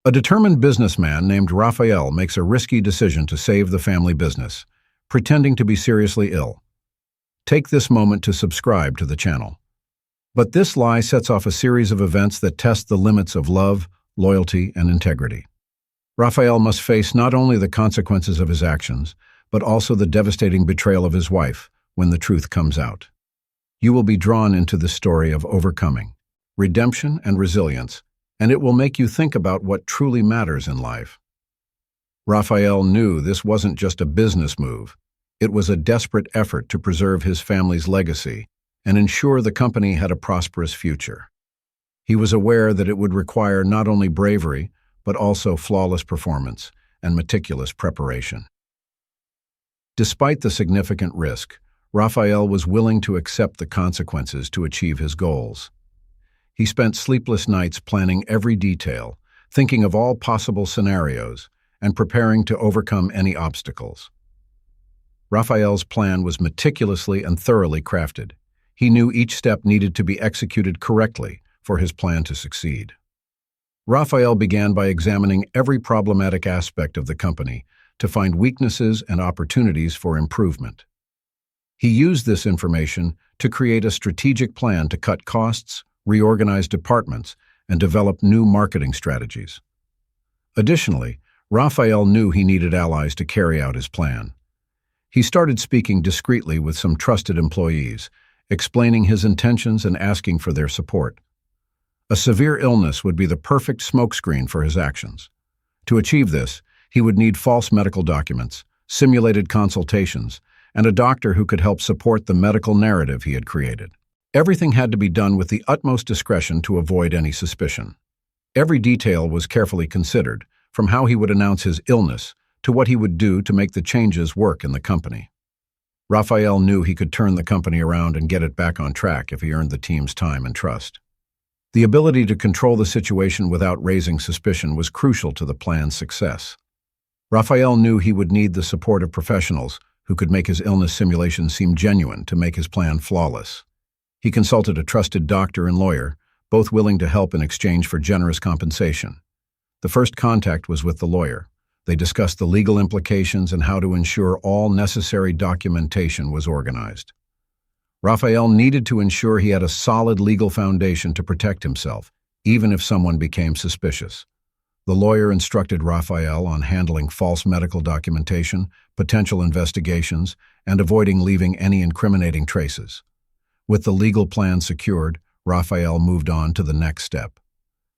A determined businessman named Raphael makes a risky decision to save the family business, pretending to be seriously ill. Take this moment to subscribe to the channel. But this lie sets off a series of events that test the limits of love, loyalty, and integrity. Raphael must face not only the consequences of his actions, but also the devastating betrayal of his wife when the truth comes out. You will be drawn into the story of overcoming, redemption, and resilience, and it will make you think about what truly matters in life. Raphael knew this wasn't just a business move. It was a desperate effort to preserve his family's legacy and ensure the company had a prosperous future. He was aware that it would require not only bravery, but also flawless performance and meticulous preparation. Despite the significant risk, Raphael was willing to accept the consequences to achieve his goals. He spent sleepless nights planning every detail, thinking of all possible scenarios, and preparing to overcome any obstacles. Raphael's plan was meticulously and thoroughly crafted. He knew each step needed to be executed correctly for his plan to succeed. Raphael began by examining every problematic aspect of the company to find weaknesses and opportunities for improvement. He used this information to create a strategic plan to cut costs, reorganize departments, and develop new marketing strategies. Additionally, Raphael knew he needed allies to carry out his plan. He started speaking discreetly with some trusted employees, explaining his intentions and asking for their support. A severe illness would be the perfect smokescreen for his actions. To achieve this, he would need false medical documents, simulated consultations, and a doctor who could help support the medical narrative he had created. Everything had to be done with the utmost discretion to avoid any suspicion. Every detail was carefully considered, from how he would announce his illness to what he would do to make the changes work in the company. Raphael knew he could turn the company around and get it back on track if he earned the team's time and trust. The ability to control the situation without raising suspicion was crucial to the plan's success. Raphael knew he would need the support of professionals who could make his illness simulation seem genuine to make his plan flawless. He consulted a trusted doctor and lawyer, both willing to help in exchange for generous compensation. The first contact was with the lawyer. They discussed the legal implications and how to ensure all necessary documentation was organized. Raphael needed to ensure he had a solid legal foundation to protect himself, even if someone became suspicious. The lawyer instructed Raphael on handling false medical documentation, potential investigations, and avoiding leaving any incriminating traces. With the legal plan secured, Raphael moved on to the next step,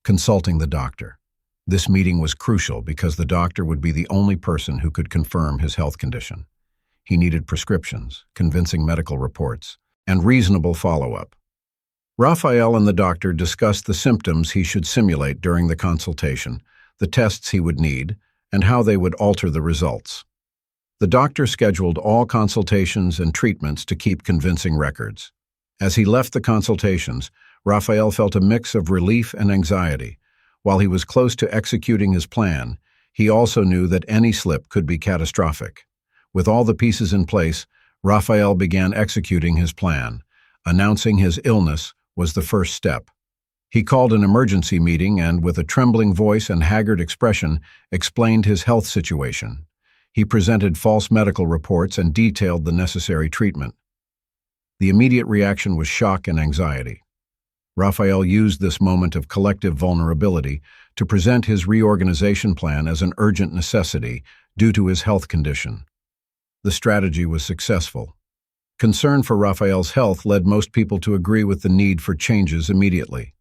consulting the doctor. This meeting was crucial because the doctor would be the only person who could confirm his health condition. He needed prescriptions, convincing medical reports, and reasonable follow-up. Raphael and the doctor discussed the symptoms he should simulate during the consultation, the tests he would need, and how they would alter the results. The doctor scheduled all consultations and treatments to keep convincing records. As he left the consultations, Raphael felt a mix of relief and anxiety. While he was close to executing his plan, he also knew that any slip could be catastrophic. With all the pieces in place, Raphael began executing his plan. Announcing his illness was the first step. He called an emergency meeting and, with a trembling voice and haggard expression, explained his health situation. He presented false medical reports and detailed the necessary treatment. The immediate reaction was shock and anxiety. Raphael used this moment of collective vulnerability to present his reorganization plan as an urgent necessity due to his health condition. The strategy was successful. Concern for Raphael's health led most people to agree with the need for changes immediately.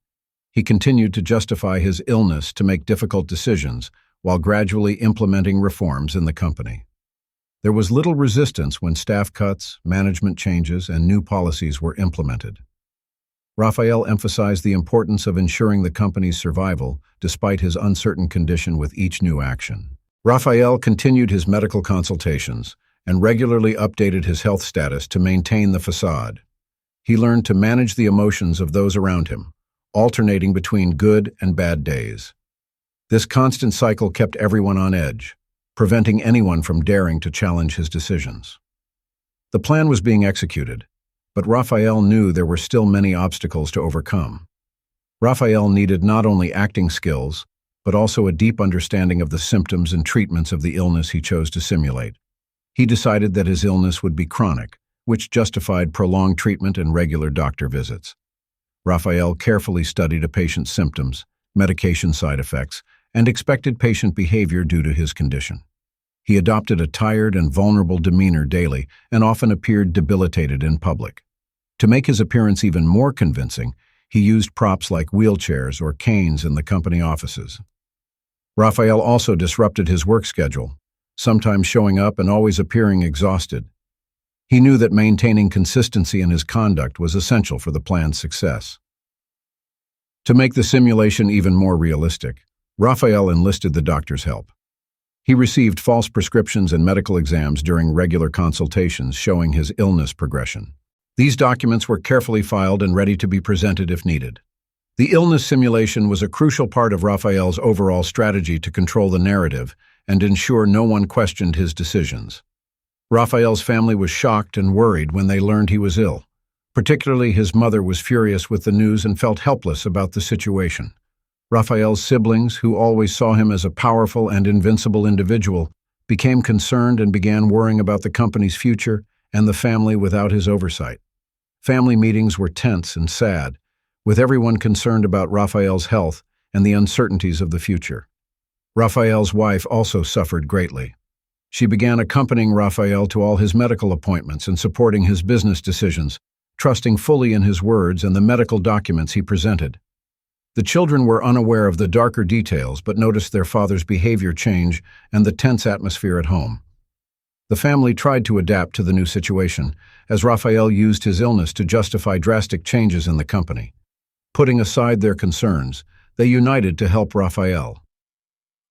He continued to justify his illness to make difficult decisions while gradually implementing reforms in the company. There was little resistance when staff cuts, management changes, and new policies were implemented. Raphael emphasized the importance of ensuring the company's survival despite his uncertain condition with each new action. Raphael continued his medical consultations and regularly updated his health status to maintain the facade. He learned to manage the emotions of those around him, alternating between good and bad days. This constant cycle kept everyone on edge, preventing anyone from daring to challenge his decisions. The plan was being executed, but Raphael knew there were still many obstacles to overcome. Raphael needed not only acting skills, but also a deep understanding of the symptoms and treatments of the illness he chose to simulate. He decided that his illness would be chronic, which justified prolonged treatment and regular doctor visits. Raphael carefully studied a patient's symptoms, medication side effects, and expected patient behavior due to his condition. He adopted a tired and vulnerable demeanor daily and often appeared debilitated in public. To make his appearance even more convincing, he used props like wheelchairs or canes in the company offices. Raphael also disrupted his work schedule, sometimes showing up and always appearing exhausted. He knew that maintaining consistency in his conduct was essential for the plan's success. To make the simulation even more realistic, Raphael enlisted the doctor's help. He received false prescriptions and medical exams during regular consultations showing his illness progression. These documents were carefully filed and ready to be presented if needed. The illness simulation was a crucial part of Raphael's overall strategy to control the narrative and ensure no one questioned his decisions. Raphael's family was shocked and worried when they learned he was ill. Particularly his mother was furious with the news and felt helpless about the situation. Raphael's siblings, who always saw him as a powerful and invincible individual, became concerned and began worrying about the company's future and the family without his oversight. Family meetings were tense and sad, with everyone concerned about Raphael's health and the uncertainties of the future. Raphael's wife also suffered greatly. She began accompanying Raphael to all his medical appointments and supporting his business decisions, trusting fully in his words and the medical documents he presented. The children were unaware of the darker details but noticed their father's behavior change and the tense atmosphere at home. The family tried to adapt to the new situation, as Raphael used his illness to justify drastic changes in the company. Putting aside their concerns, they united to help Raphael.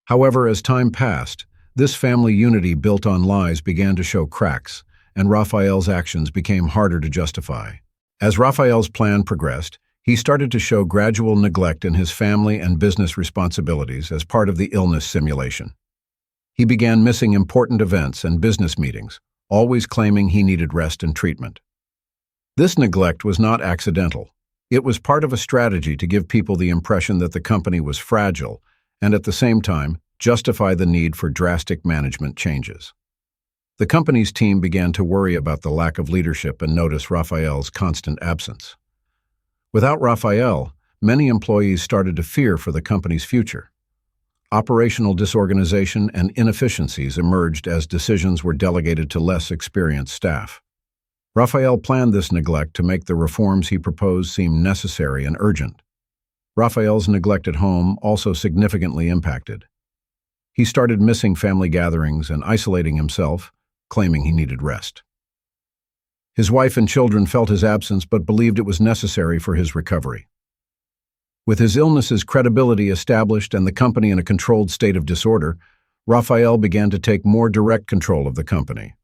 However, as time passed, this family unity built on lies began to show cracks, and Raphael's actions became harder to justify. As Raphael's plan progressed, he started to show gradual neglect in his family and business responsibilities as part of the illness simulation. He began missing important events and business meetings, always claiming he needed rest and treatment. This neglect was not accidental. It was part of a strategy to give people the impression that the company was fragile and at the same time justify the need for drastic management changes. The company's team began to worry about the lack of leadership and notice Raphael's constant absence. Without Raphael, many employees started to fear for the company's future. Operational disorganization and inefficiencies emerged as decisions were delegated to less experienced staff. Raphael planned this neglect to make the reforms he proposed seem necessary and urgent. Raphael's neglect at home also significantly impacted. He started missing family gatherings and isolating himself, claiming he needed rest. His wife and children felt his absence but believed it was necessary for his recovery. With his illness's credibility established and the company in a controlled state of disorder, Raphael began to take more direct control of the company.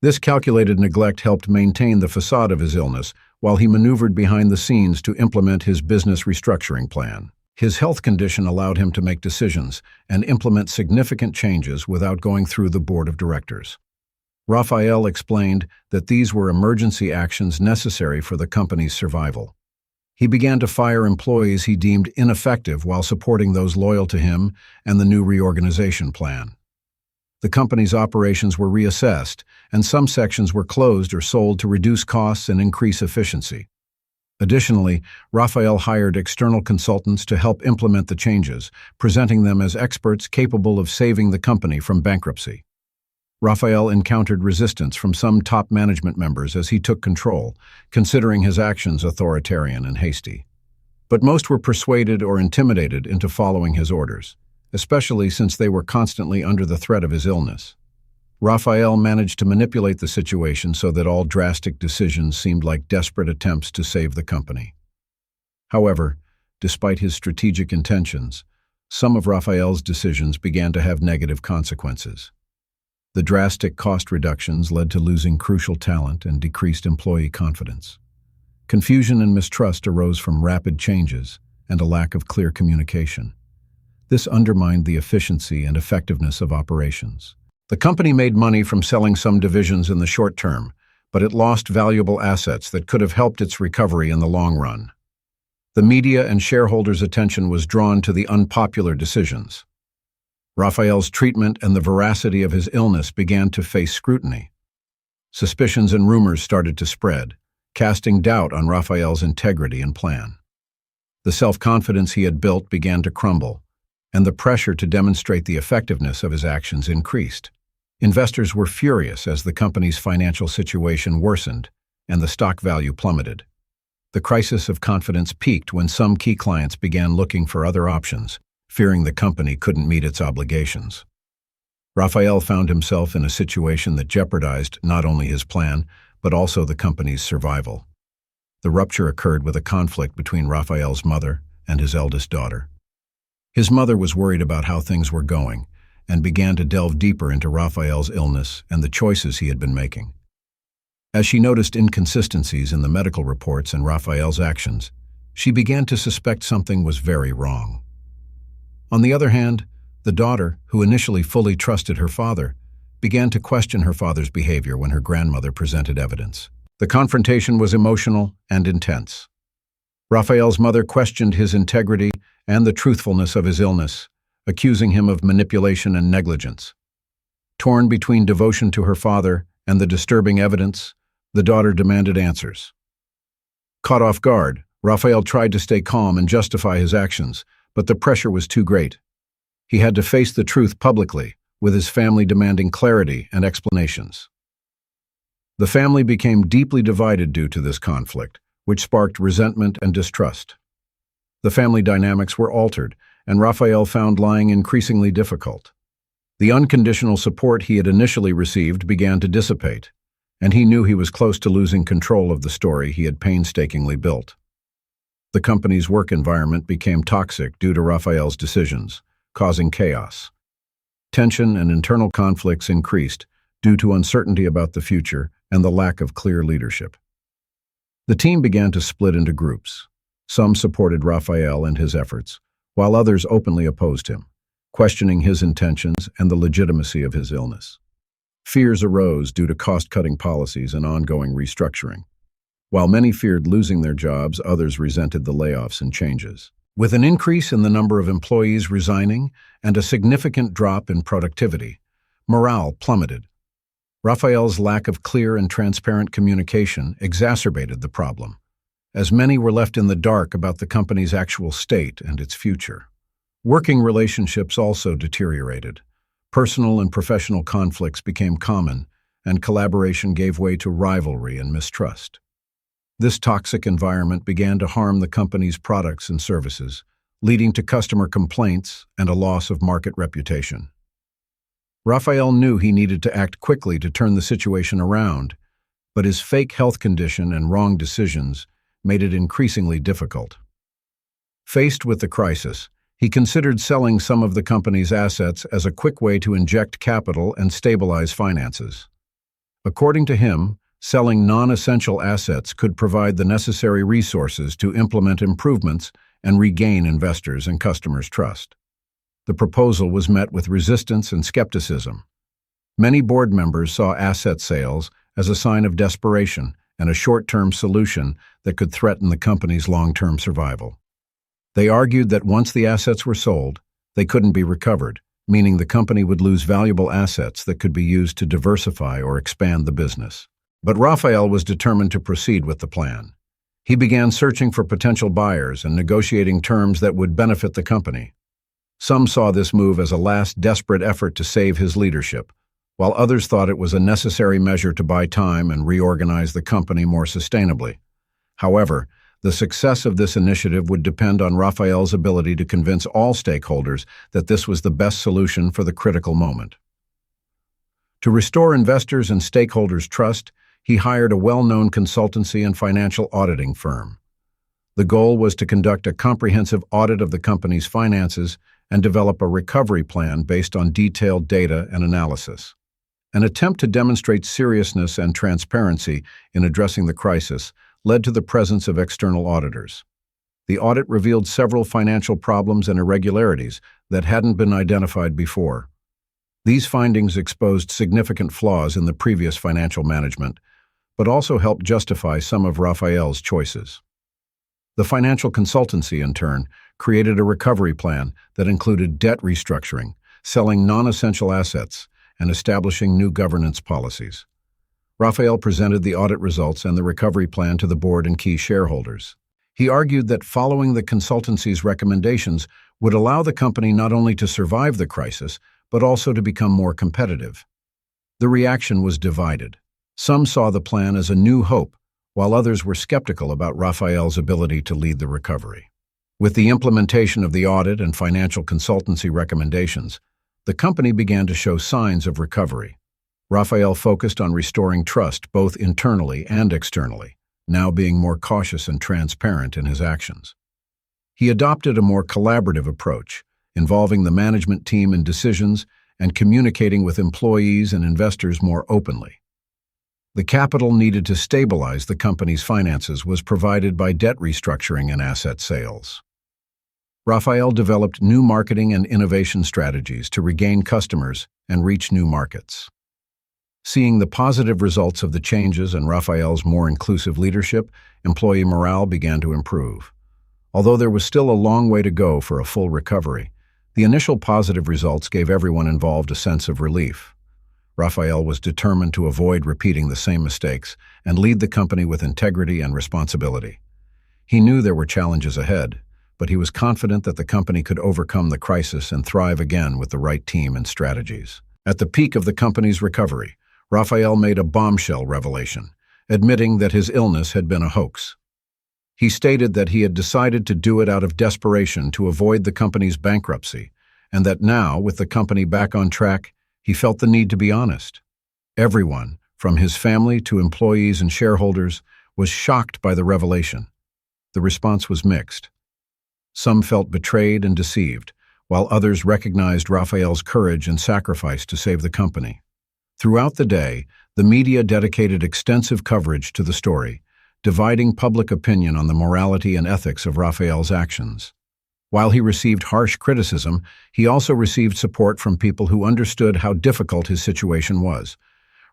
This calculated neglect helped maintain the facade of his illness while he maneuvered behind the scenes to implement his business restructuring plan. His health condition allowed him to make decisions and implement significant changes without going through the board of directors. Raphael explained that these were emergency actions necessary for the company's survival. He began to fire employees he deemed ineffective while supporting those loyal to him and the new reorganization plan. The company's operations were reassessed, and some sections were closed or sold to reduce costs and increase efficiency. Additionally, Raphael hired external consultants to help implement the changes, presenting them as experts capable of saving the company from bankruptcy. Raphael encountered resistance from some top management members as he took control, considering his actions authoritarian and hasty. But most were persuaded or intimidated into following his orders, especially since they were constantly under the threat of his illness. Raphael managed to manipulate the situation so that all drastic decisions seemed like desperate attempts to save the company. However, despite his strategic intentions, some of Raphael's decisions began to have negative consequences. The drastic cost reductions led to losing crucial talent and decreased employee confidence. Confusion and mistrust arose from rapid changes and a lack of clear communication. This undermined the efficiency and effectiveness of operations. The company made money from selling some divisions in the short term, but it lost valuable assets that could have helped its recovery in the long run. The media and shareholders' attention was drawn to the unpopular decisions. Raphael's treatment and the veracity of his illness began to face scrutiny. Suspicions and rumors started to spread, casting doubt on Raphael's integrity and plan. The self-confidence he had built began to crumble, and the pressure to demonstrate the effectiveness of his actions increased. Investors were furious as the company's financial situation worsened and the stock value plummeted. The crisis of confidence peaked when some key clients began looking for other options, fearing the company couldn't meet its obligations. Raphael found himself in a situation that jeopardized not only his plan, but also the company's survival. The rupture occurred with a conflict between Raphael's mother and his eldest daughter. His mother was worried about how things were going and began to delve deeper into Raphael's illness and the choices he had been making. As she noticed inconsistencies in the medical reports and Raphael's actions, she began to suspect something was very wrong. On the other hand, the daughter, who initially fully trusted her father, began to question her father's behavior when her grandmother presented evidence. The confrontation was emotional and intense. Raphael's mother questioned his integrity and the truthfulness of his illness, accusing him of manipulation and negligence. Torn between devotion to her father and the disturbing evidence, the daughter demanded answers. Caught off guard, Raphael tried to stay calm and justify his actions, but the pressure was too great. He had to face the truth publicly, with his family demanding clarity and explanations. The family became deeply divided due to this conflict, which sparked resentment and distrust. The family dynamics were altered, and Raphael found lying increasingly difficult. The unconditional support he had initially received began to dissipate, and he knew he was close to losing control of the story he had painstakingly built. The company's work environment became toxic due to Raphael's decisions, causing chaos. Tension and internal conflicts increased due to uncertainty about the future and the lack of clear leadership. The team began to split into groups. Some supported Raphael and his efforts, while others openly opposed him, questioning his intentions and the legitimacy of his illness. Fears arose due to cost-cutting policies and ongoing restructuring. While many feared losing their jobs, others resented the layoffs and changes. With an increase in the number of employees resigning and a significant drop in productivity, morale plummeted. Raphael's lack of clear and transparent communication exacerbated the problem, as many were left in the dark about the company's actual state and its future. Working relationships also deteriorated. Personal and professional conflicts became common, and collaboration gave way to rivalry and mistrust. This toxic environment began to harm the company's products and services, leading to customer complaints and a loss of market reputation. Raphael knew he needed to act quickly to turn the situation around, but his fake health condition and wrong decisions made it increasingly difficult. Faced with the crisis, he considered selling some of the company's assets as a quick way to inject capital and stabilize finances. According to him, selling non-essential assets could provide the necessary resources to implement improvements and regain investors' and customers' trust. The proposal was met with resistance and skepticism. Many board members saw asset sales as a sign of desperation and a short-term solution that could threaten the company's long-term survival. They argued that once the assets were sold, they couldn't be recovered, meaning the company would lose valuable assets that could be used to diversify or expand the business. But Raphael was determined to proceed with the plan. He began searching for potential buyers and negotiating terms that would benefit the company. Some saw this move as a last desperate effort to save his leadership, while others thought it was a necessary measure to buy time and reorganize the company more sustainably. However, the success of this initiative would depend on Raphael's ability to convince all stakeholders that this was the best solution for the critical moment. To restore investors' and stakeholders' trust, he hired a well-known consultancy and financial auditing firm. The goal was to conduct a comprehensive audit of the company's finances and develop a recovery plan based on detailed data and analysis. An attempt to demonstrate seriousness and transparency in addressing the crisis led to the presence of external auditors. The audit revealed several financial problems and irregularities that hadn't been identified before. These findings exposed significant flaws in the previous financial management, but also helped justify some of Raphael's choices. The financial consultancy, in turn, created a recovery plan that included debt restructuring, selling non-essential assets, and establishing new governance policies. Raphael presented the audit results and the recovery plan to the board and key shareholders. He argued that following the consultancy's recommendations would allow the company not only to survive the crisis, but also to become more competitive. The reaction was divided. Some saw the plan as a new hope, while others were skeptical about Raphael's ability to lead the recovery. With the implementation of the audit and financial consultancy recommendations, the company began to show signs of recovery. Raphael focused on restoring trust both internally and externally, now being more cautious and transparent in his actions. He adopted a more collaborative approach, involving the management team in decisions and communicating with employees and investors more openly. The capital needed to stabilize the company's finances was provided by debt restructuring and asset sales. Raphael developed new marketing and innovation strategies to regain customers and reach new markets. Seeing the positive results of the changes and Raphael's more inclusive leadership, employee morale began to improve. Although there was still a long way to go for a full recovery, the initial positive results gave everyone involved a sense of relief. Raphael was determined to avoid repeating the same mistakes and lead the company with integrity and responsibility. He knew there were challenges ahead, but he was confident that the company could overcome the crisis and thrive again with the right team and strategies. At the peak of the company's recovery, Raphael made a bombshell revelation, admitting that his illness had been a hoax. He stated that he had decided to do it out of desperation to avoid the company's bankruptcy, and that now, with the company back on track, he felt the need to be honest. Everyone, from his family to employees and shareholders, was shocked by the revelation. The response was mixed. Some felt betrayed and deceived, while others recognized Raphael's courage and sacrifice to save the company. Throughout the day, the media dedicated extensive coverage to the story, dividing public opinion on the morality and ethics of Raphael's actions. While he received harsh criticism, he also received support from people who understood how difficult his situation was.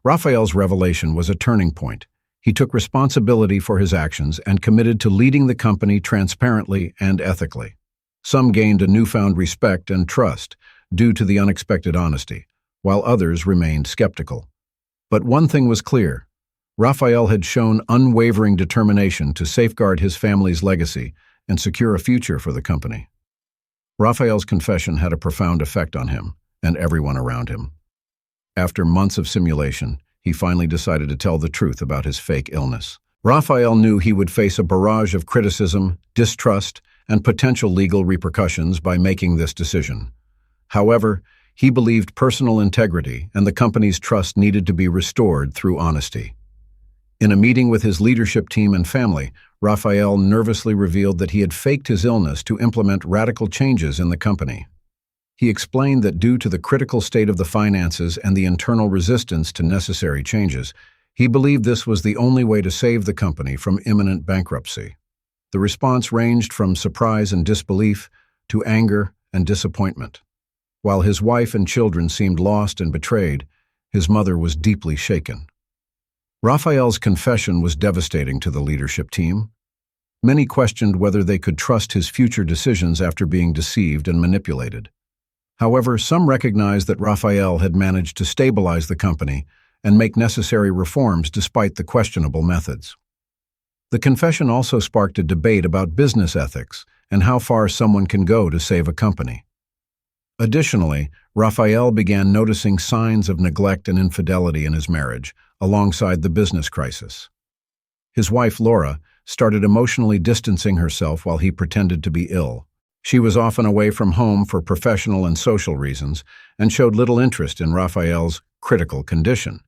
Raphael's revelation was a turning point. He took responsibility for his actions and committed to leading the company transparently and ethically. Some gained a newfound respect and trust due to the unexpected honesty, while others remained skeptical. But one thing was clear: Raphael had shown unwavering determination to safeguard his family's legacy and secure a future for the company. Raphael's confession had a profound effect on him and everyone around him. After months of simulation, he finally decided to tell the truth about his fake illness. Raphael knew he would face a barrage of criticism, distrust, and potential legal repercussions by making this decision. However, he believed personal integrity and the company's trust needed to be restored through honesty. In a meeting with his leadership team and family, Raphael nervously revealed that he had faked his illness to implement radical changes in the company. He explained that due to the critical state of the finances and the internal resistance to necessary changes, he believed this was the only way to save the company from imminent bankruptcy. The response ranged from surprise and disbelief to anger and disappointment. While his wife and children seemed lost and betrayed, his mother was deeply shaken. Raphael's confession was devastating to the leadership team. Many questioned whether they could trust his future decisions after being deceived and manipulated. However, some recognized that Raphael had managed to stabilize the company and make necessary reforms despite the questionable methods. The confession also sparked a debate about business ethics and how far someone can go to save a company. Additionally, Raphael began noticing signs of neglect and infidelity in his marriage, alongside the business crisis. His wife, Laura, started emotionally distancing herself while he pretended to be ill. She was often away from home for professional and social reasons and showed little interest in Raphael's critical condition.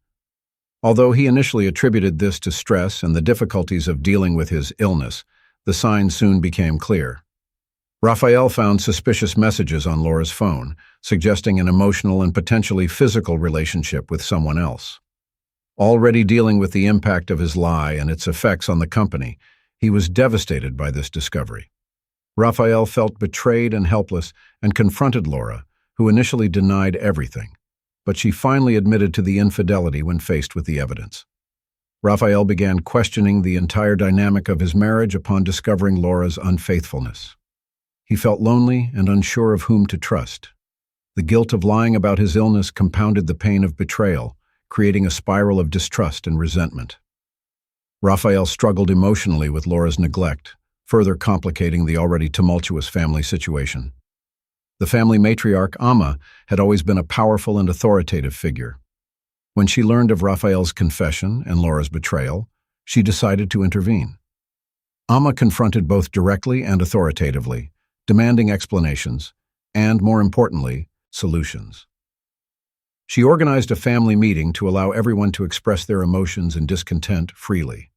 Although he initially attributed this to stress and the difficulties of dealing with his illness, the signs soon became clear. Raphael found suspicious messages on Laura's phone, suggesting an emotional and potentially physical relationship with someone else. Already dealing with the impact of his lie and its effects on the company, he was devastated by this discovery. Raphael felt betrayed and helpless and confronted Laura, who initially denied everything, but she finally admitted to the infidelity when faced with the evidence. Raphael began questioning the entire dynamic of his marriage upon discovering Laura's unfaithfulness. He felt lonely and unsure of whom to trust. The guilt of lying about his illness compounded the pain of betrayal, creating a spiral of distrust and resentment. Raphael struggled emotionally with Laura's neglect, further complicating the already tumultuous family situation. The family matriarch, Amma, had always been a powerful and authoritative figure. When she learned of Raphael's confession and Laura's betrayal, she decided to intervene. Amma confronted both directly and authoritatively, demanding explanations, and, more importantly, solutions. She organized a family meeting to allow everyone to express their emotions and discontent freely.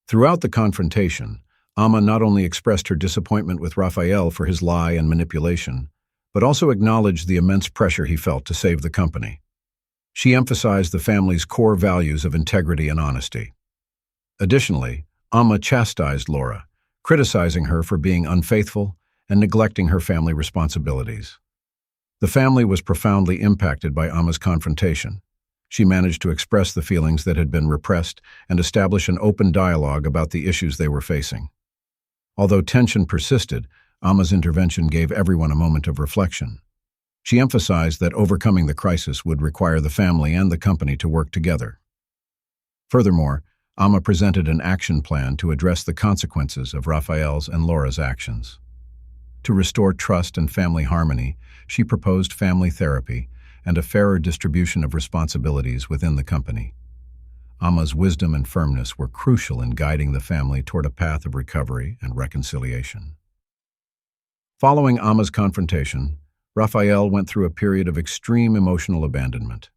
Throughout the confrontation, Amma not only expressed her disappointment with Raphael for his lie and manipulation, but also acknowledged the immense pressure he felt to save the company. She emphasized the family's core values of integrity and honesty. Additionally, Amma chastised Laura, criticizing her for being unfaithful and neglecting her family responsibilities. The family was profoundly impacted by Amma's confrontation. She managed to express the feelings that had been repressed and establish an open dialogue about the issues they were facing. Although tension persisted, Amma's intervention gave everyone a moment of reflection. She emphasized that overcoming the crisis would require the family and the company to work together. Furthermore, Amma presented an action plan to address the consequences of Raphael's and Laura's actions. To restore trust and family harmony, she proposed family therapy and a fairer distribution of responsibilities within the company. Amma's wisdom and firmness were crucial in guiding the family toward a path of recovery and reconciliation. Following Amma's confrontation, Raphael went through a period of extreme emotional abandonment.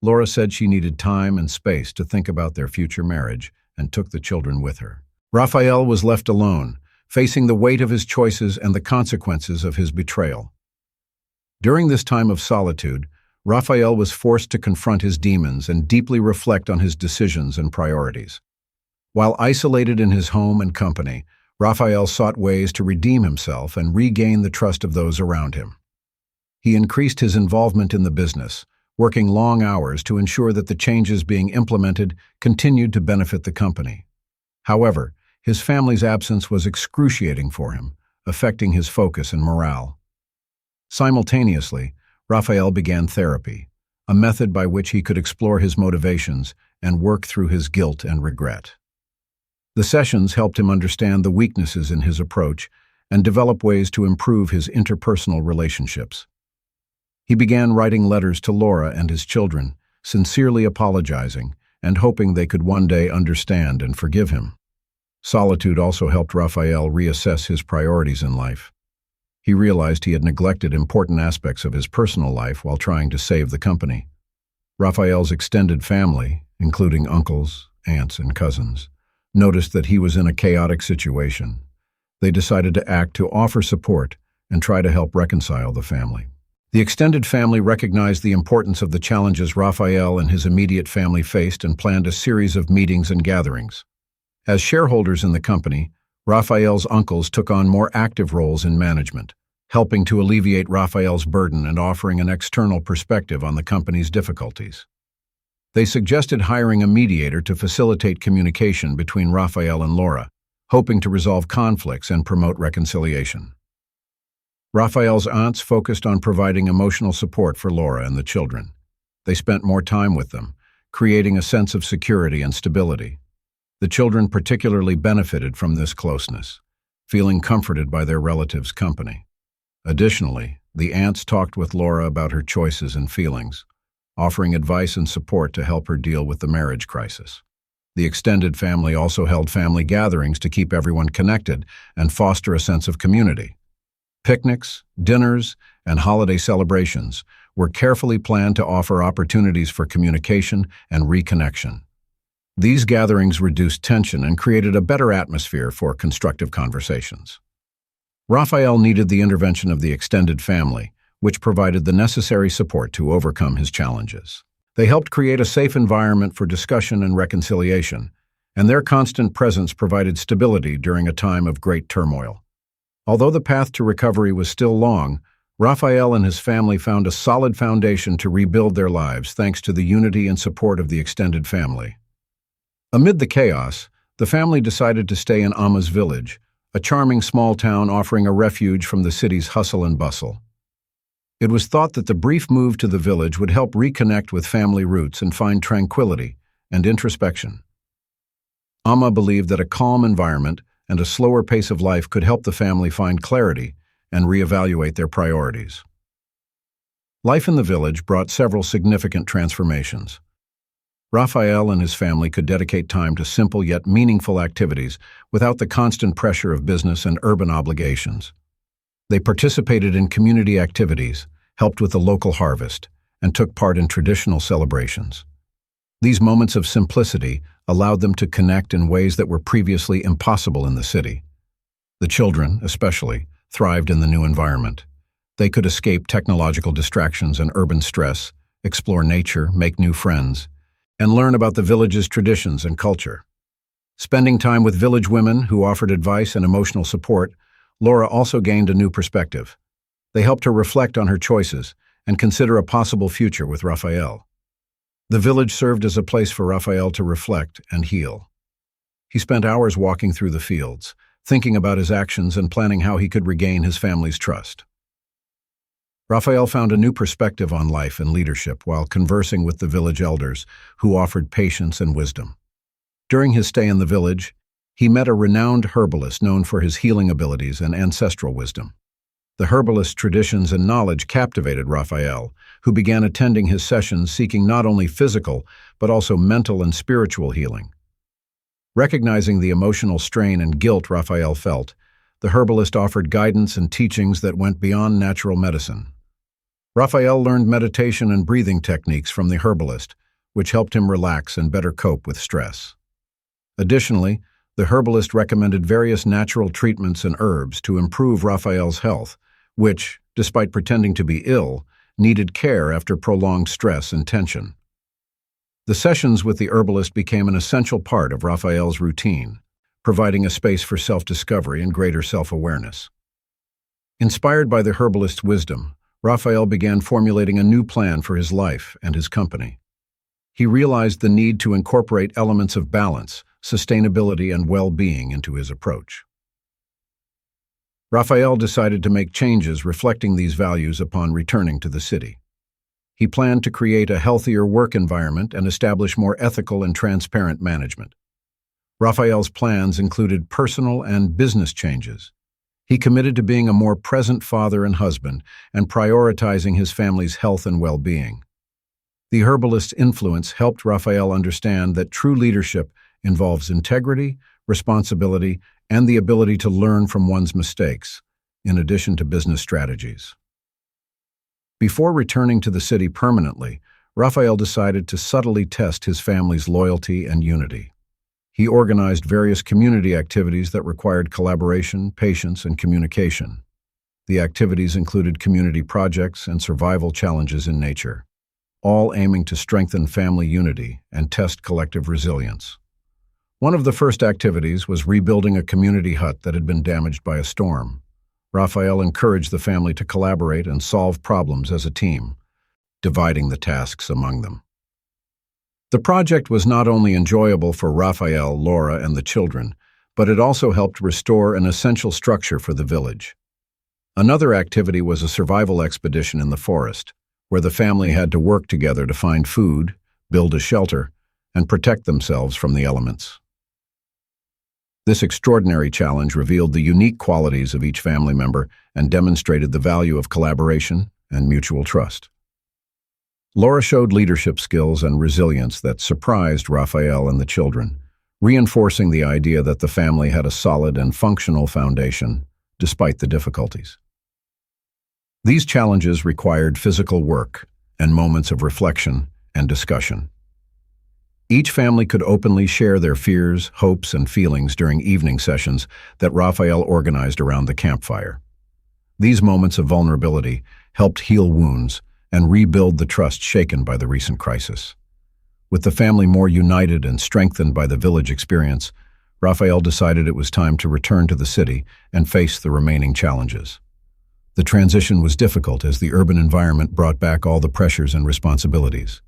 Laura said she needed time and space to think about their future marriage and took the children with her. Raphael was left alone, facing the weight of his choices and the consequences of his betrayal. During this time of solitude, Raphael was forced to confront his demons and deeply reflect on his decisions and priorities. While isolated in his home and company, Raphael sought ways to redeem himself and regain the trust of those around him. He increased his involvement in the business, working long hours to ensure that the changes being implemented continued to benefit the company. However, his family's absence was excruciating for him, affecting his focus and morale. Simultaneously, Raphael began therapy, a method by which he could explore his motivations and work through his guilt and regret. The sessions helped him understand the weaknesses in his approach and develop ways to improve his interpersonal relationships. He began writing letters to Laura and his children, sincerely apologizing and hoping they could one day understand and forgive him. Solitude also helped Raphael reassess his priorities in life. He realized he had neglected important aspects of his personal life while trying to save the company. Raphael's extended family, including uncles, aunts, and cousins, noticed that he was in a chaotic situation. They decided to act to offer support and try to help reconcile the family. The extended family recognized the importance of the challenges Raphael and his immediate family faced and planned a series of meetings and gatherings. As shareholders in the company, Raphael's uncles took on more active roles in management, helping to alleviate Raphael's burden and offering an external perspective on the company's difficulties. They suggested hiring a mediator to facilitate communication between Raphael and Laura, hoping to resolve conflicts and promote reconciliation. Raphael's aunts focused on providing emotional support for Laura and the children. They spent more time with them, creating a sense of security and stability. The children particularly benefited from this closeness, feeling comforted by their relatives' company. Additionally, the aunts talked with Laura about her choices and feelings, offering advice and support to help her deal with the marriage crisis. The extended family also held family gatherings to keep everyone connected and foster a sense of community. Picnics, dinners, and holiday celebrations were carefully planned to offer opportunities for communication and reconnection. These gatherings reduced tension and created a better atmosphere for constructive conversations. Raphael needed the intervention of the extended family, which provided the necessary support to overcome his challenges. They helped create a safe environment for discussion and reconciliation, and their constant presence provided stability during a time of great turmoil. Although the path to recovery was still long, Raphael and his family found a solid foundation to rebuild their lives thanks to the unity and support of the extended family. Amid the chaos, the family decided to stay in Amma's village, a charming small town offering a refuge from the city's hustle and bustle. It was thought that the brief move to the village would help reconnect with family roots and find tranquility and introspection. Amma believed that a calm environment and a slower pace of life could help the family find clarity and reevaluate their priorities. Life in the village brought several significant transformations. Raphael and his family could dedicate time to simple yet meaningful activities without the constant pressure of business and urban obligations. They participated in community activities, helped with the local harvest, and took part in traditional celebrations. These moments of simplicity allowed them to connect in ways that were previously impossible in the city. The children, especially, thrived in the new environment. They could escape technological distractions and urban stress, explore nature, make new friends, and learn about the village's traditions and culture. Spending time with village women who offered advice and emotional support, Laura also gained a new perspective. They helped her reflect on her choices and consider a possible future with Raphael. The village served as a place for Raphael to reflect and heal. He spent hours walking through the fields, thinking about his actions and planning how he could regain his family's trust. Raphael found a new perspective on life and leadership while conversing with the village elders, who offered patience and wisdom. During his stay in the village, he met a renowned herbalist known for his healing abilities and ancestral wisdom. The herbalist's traditions and knowledge captivated Raphael, who began attending his sessions seeking not only physical but also mental and spiritual healing. Recognizing the emotional strain and guilt Raphael felt, the herbalist offered guidance and teachings that went beyond natural medicine. Raphael learned meditation and breathing techniques from the herbalist, which helped him relax and better cope with stress. Additionally, the herbalist recommended various natural treatments and herbs to improve Raphael's health, which, despite pretending to be ill, needed care after prolonged stress and tension. The sessions with the herbalist became an essential part of Raphael's routine, providing a space for self-discovery and greater self-awareness. Inspired by the herbalist's wisdom, Raphael began formulating a new plan for his life and his company. He realized the need to incorporate elements of balance, sustainability, and well-being into his approach. Raphael decided to make changes reflecting these values upon returning to the city. He planned to create a healthier work environment and establish more ethical and transparent management. Raphael's plans included personal and business changes. He committed to being a more present father and husband and prioritizing his family's health and well-being. The herbalist's influence helped Raphael understand that true leadership involves integrity, responsibility, and the ability to learn from one's mistakes, in addition to business strategies. Before returning to the city permanently, Raphael decided to subtly test his family's loyalty and unity. He organized various community activities that required collaboration, patience, and communication. The activities included community projects and survival challenges in nature, all aiming to strengthen family unity and test collective resilience. One of the first activities was rebuilding a community hut that had been damaged by a storm. Raphael encouraged the family to collaborate and solve problems as a team, dividing the tasks among them. The project was not only enjoyable for Raphael, Laura, and the children, but it also helped restore an essential structure for the village. Another activity was a survival expedition in the forest, where the family had to work together to find food, build a shelter, and protect themselves from the elements. This extraordinary challenge revealed the unique qualities of each family member and demonstrated the value of collaboration and mutual trust. Laura showed leadership skills and resilience that surprised Raphael and the children, reinforcing the idea that the family had a solid and functional foundation, despite the difficulties. These challenges required physical work and moments of reflection and discussion. Each family could openly share their fears, hopes, and feelings during evening sessions that Raphael organized around the campfire. These moments of vulnerability helped heal wounds and rebuild the trust shaken by the recent crisis. With the family more united and strengthened by the village experience, Raphael decided it was time to return to the city and face the remaining challenges. The transition was difficult as the urban environment brought back all the pressures and responsibilities.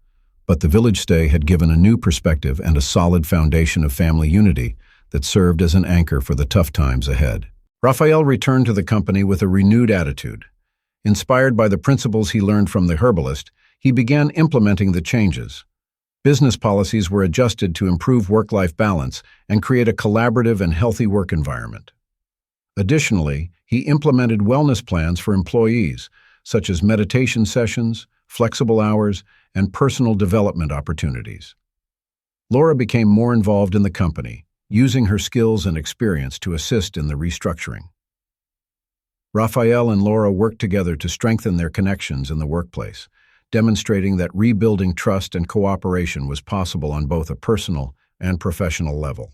But the village stay had given a new perspective and a solid foundation of family unity that served as an anchor for the tough times ahead. Raphael returned to the company with a renewed attitude. Inspired by the principles he learned from the herbalist, he began implementing the changes. Business policies were adjusted to improve work-life balance and create a collaborative and healthy work environment. Additionally, he implemented wellness plans for employees, such as meditation sessions, flexible hours, and personal development opportunities. Laura became more involved in the company, using her skills and experience to assist in the restructuring. Raphael and Laura worked together to strengthen their connections in the workplace, demonstrating that rebuilding trust and cooperation was possible on both a personal and professional level.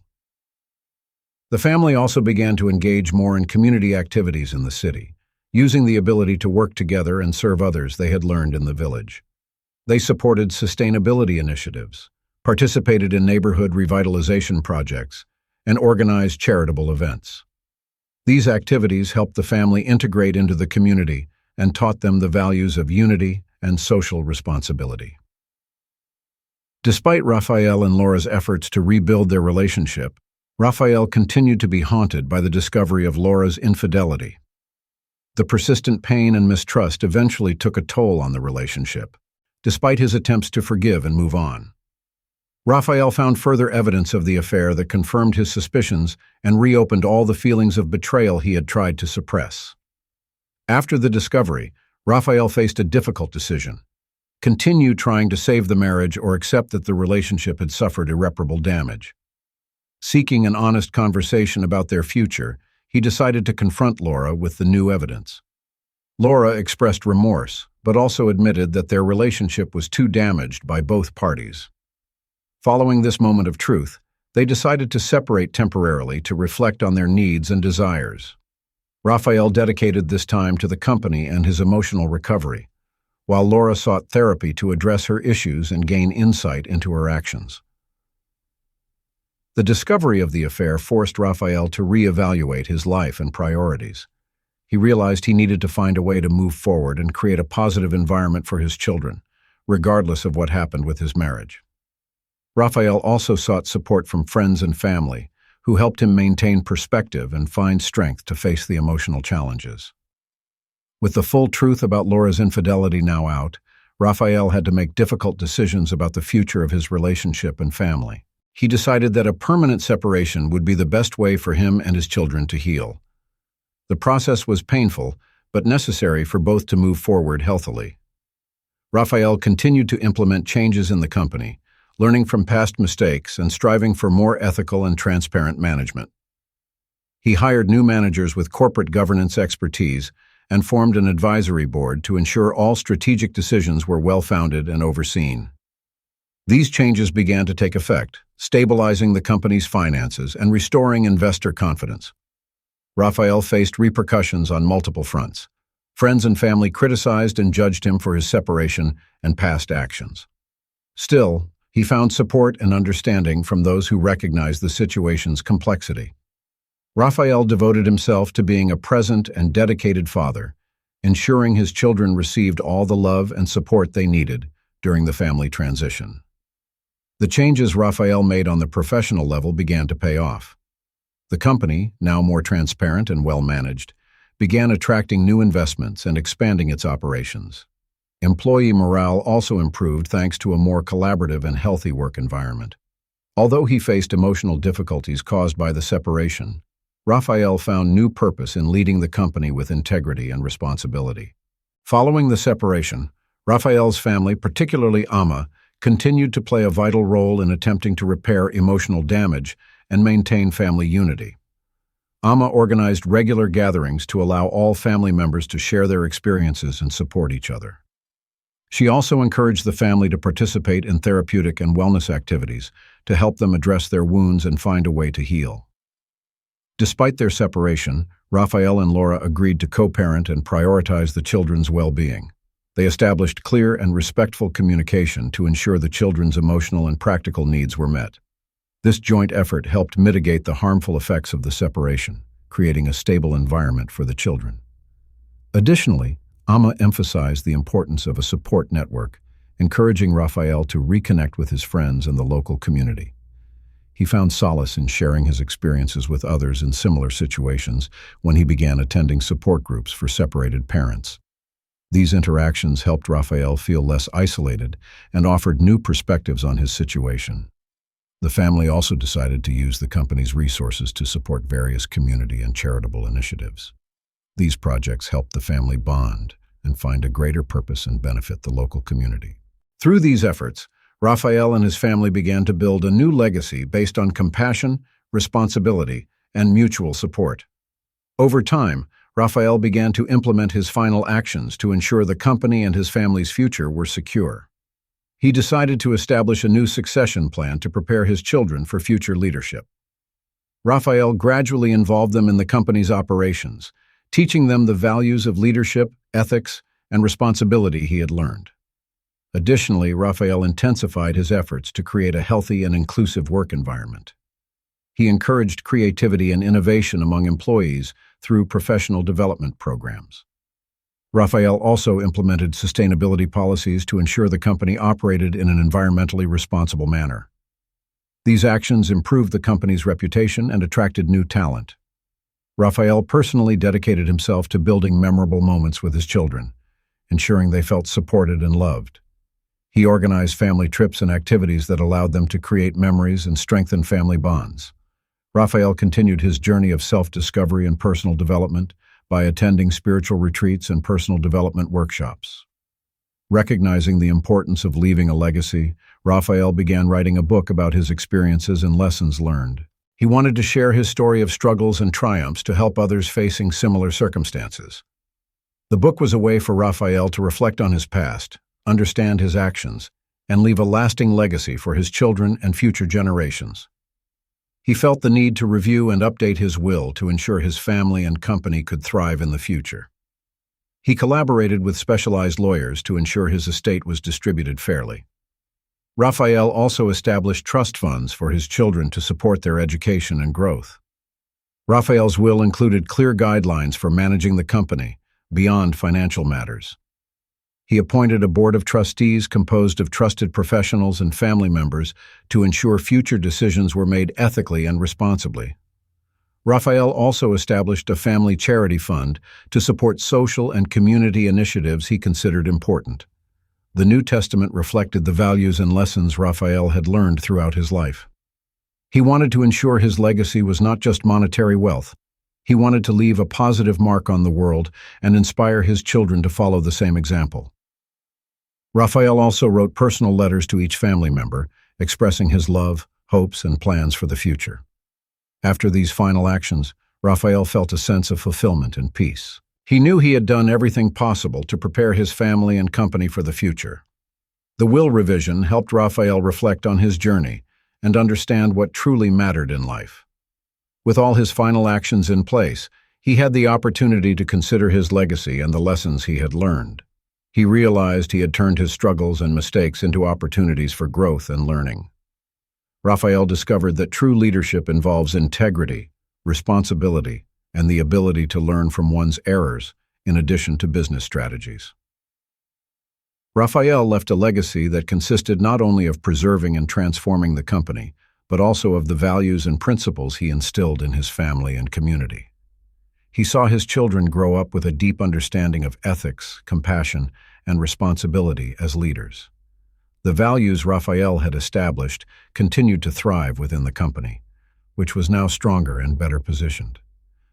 The family also began to engage more in community activities in the city, using the ability to work together and serve others they had learned in the village. They supported sustainability initiatives, participated in neighborhood revitalization projects, and organized charitable events. These activities helped the family integrate into the community and taught them the values of unity and social responsibility. Despite Raphael and Laura's efforts to rebuild their relationship, Raphael continued to be haunted by the discovery of Laura's infidelity. The persistent pain and mistrust eventually took a toll on the relationship, despite his attempts to forgive and move on. Raphael found further evidence of the affair that confirmed his suspicions and reopened all the feelings of betrayal he had tried to suppress. After the discovery, Raphael faced a difficult decision: continue trying to save the marriage or accept that the relationship had suffered irreparable damage. Seeking an honest conversation about their future, he decided to confront Laura with the new evidence. Laura expressed remorse, but also admitted that their relationship was too damaged by both parties. Following this moment of truth, they decided to separate temporarily to reflect on their needs and desires. Raphael dedicated this time to the company and his emotional recovery, while Laura sought therapy to address her issues and gain insight into her actions. The discovery of the affair forced Raphael to reevaluate his life and priorities. He realized he needed to find a way to move forward and create a positive environment for his children, regardless of what happened with his marriage. Raphael also sought support from friends and family, who helped him maintain perspective and find strength to face the emotional challenges. With the full truth about Laura's infidelity now out, Raphael had to make difficult decisions about the future of his relationship and family. He decided that a permanent separation would be the best way for him and his children to heal. The process was painful, but necessary for both to move forward healthily. Raphael continued to implement changes in the company, learning from past mistakes and striving for more ethical and transparent management. He hired new managers with corporate governance expertise and formed an advisory board to ensure all strategic decisions were well-founded and overseen. These changes began to take effect, stabilizing the company's finances and restoring investor confidence. Raphael faced repercussions on multiple fronts. Friends and family criticized and judged him for his separation and past actions. Still, he found support and understanding from those who recognized the situation's complexity. Raphael devoted himself to being a present and dedicated father, ensuring his children received all the love and support they needed during the family transition. The changes Raphael made on the professional level began to pay off. The company, now more transparent and well-managed, began attracting new investments and expanding its operations. Employee morale also improved thanks to a more collaborative and healthy work environment. Although he faced emotional difficulties caused by the separation, Raphael found new purpose in leading the company with integrity and responsibility. Following the separation, Raphael's family, particularly Amma, continued to play a vital role in attempting to repair emotional damage and maintain family unity. Amma organized regular gatherings to allow all family members to share their experiences and support each other. She also encouraged the family to participate in therapeutic and wellness activities to help them address their wounds and find a way to heal. Despite their separation, Raphael and Laura agreed to co-parent and prioritize the children's well-being. They established clear and respectful communication to ensure the children's emotional and practical needs were met. This joint effort helped mitigate the harmful effects of the separation, creating a stable environment for the children. Additionally, Amma emphasized the importance of a support network, encouraging Raphael to reconnect with his friends and the local community. He found solace in sharing his experiences with others in similar situations when he began attending support groups for separated parents. These interactions helped Raphael feel less isolated and offered new perspectives on his situation. The family also decided to use the company's resources to support various community and charitable initiatives. These projects helped the family bond and find a greater purpose and benefit the local community. Through these efforts, Raphael and his family began to build a new legacy based on compassion, responsibility, and mutual support. Over time, Raphael began to implement his final actions to ensure the company and his family's future were secure. He decided to establish a new succession plan to prepare his children for future leadership. Raphael gradually involved them in the company's operations, teaching them the values of leadership, ethics, and responsibility he had learned. Additionally, Raphael intensified his efforts to create a healthy and inclusive work environment. He encouraged creativity and innovation among employees through professional development programs. Raphael also implemented sustainability policies to ensure the company operated in an environmentally responsible manner. These actions improved the company's reputation and attracted new talent. Raphael personally dedicated himself to building memorable moments with his children, ensuring they felt supported and loved. He organized family trips and activities that allowed them to create memories and strengthen family bonds. Raphael continued his journey of self-discovery and personal development by attending spiritual retreats and personal development workshops. Recognizing the importance of leaving a legacy, Raphael began writing a book about his experiences and lessons learned. He wanted to share his story of struggles and triumphs to help others facing similar circumstances. The book was a way for Raphael to reflect on his past, understand his actions, and leave a lasting legacy for his children and future generations. He felt the need to review and update his will to ensure his family and company could thrive in the future. He collaborated with specialized lawyers to ensure his estate was distributed fairly. Raphael also established trust funds for his children to support their education and growth. Raphael's will included clear guidelines for managing the company beyond financial matters. He appointed a board of trustees composed of trusted professionals and family members to ensure future decisions were made ethically and responsibly. Raphael also established a family charity fund to support social and community initiatives he considered important. The New Testament reflected the values and lessons Raphael had learned throughout his life. He wanted to ensure his legacy was not just monetary wealth. He wanted to leave a positive mark on the world and inspire his children to follow the same example. Raphael also wrote personal letters to each family member, expressing his love, hopes, and plans for the future. After these final actions, Raphael felt a sense of fulfillment and peace. He knew he had done everything possible to prepare his family and company for the future. The will revision helped Raphael reflect on his journey and understand what truly mattered in life. With all his final actions in place, he had the opportunity to consider his legacy and the lessons he had learned. He realized he had turned his struggles and mistakes into opportunities for growth and learning. Raphael discovered that true leadership involves integrity, responsibility, and the ability to learn from one's errors, in addition to business strategies. Raphael left a legacy that consisted not only of preserving and transforming the company, but also of the values and principles he instilled in his family and community. He saw his children grow up with a deep understanding of ethics, compassion, and responsibility as leaders. The values Raphael had established continued to thrive within the company, which was now stronger and better positioned.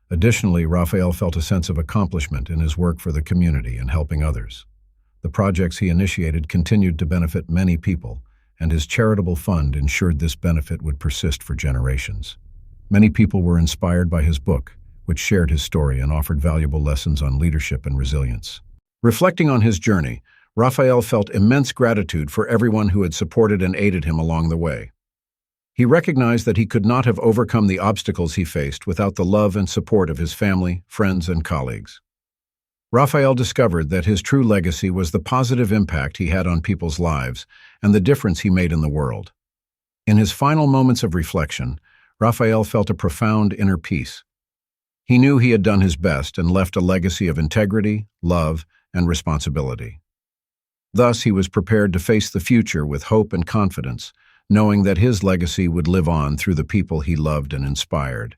Additionally, Raphael felt a sense of accomplishment in his work for the community and helping others. The projects he initiated continued to benefit many people, and his charitable fund ensured this benefit would persist for generations. Many people were inspired by his book, which shared his story and offered valuable lessons on leadership and resilience. Reflecting on his journey, Raphael felt immense gratitude for everyone who had supported and aided him along the way. He recognized that he could not have overcome the obstacles he faced without the love and support of his family, friends, and colleagues. Raphael discovered that his true legacy was the positive impact he had on people's lives and the difference he made in the world. In his final moments of reflection, Raphael felt a profound inner peace. He knew he had done his best and left a legacy of integrity, love, and responsibility. Thus, he was prepared to face the future with hope and confidence, knowing that his legacy would live on through the people he loved and inspired.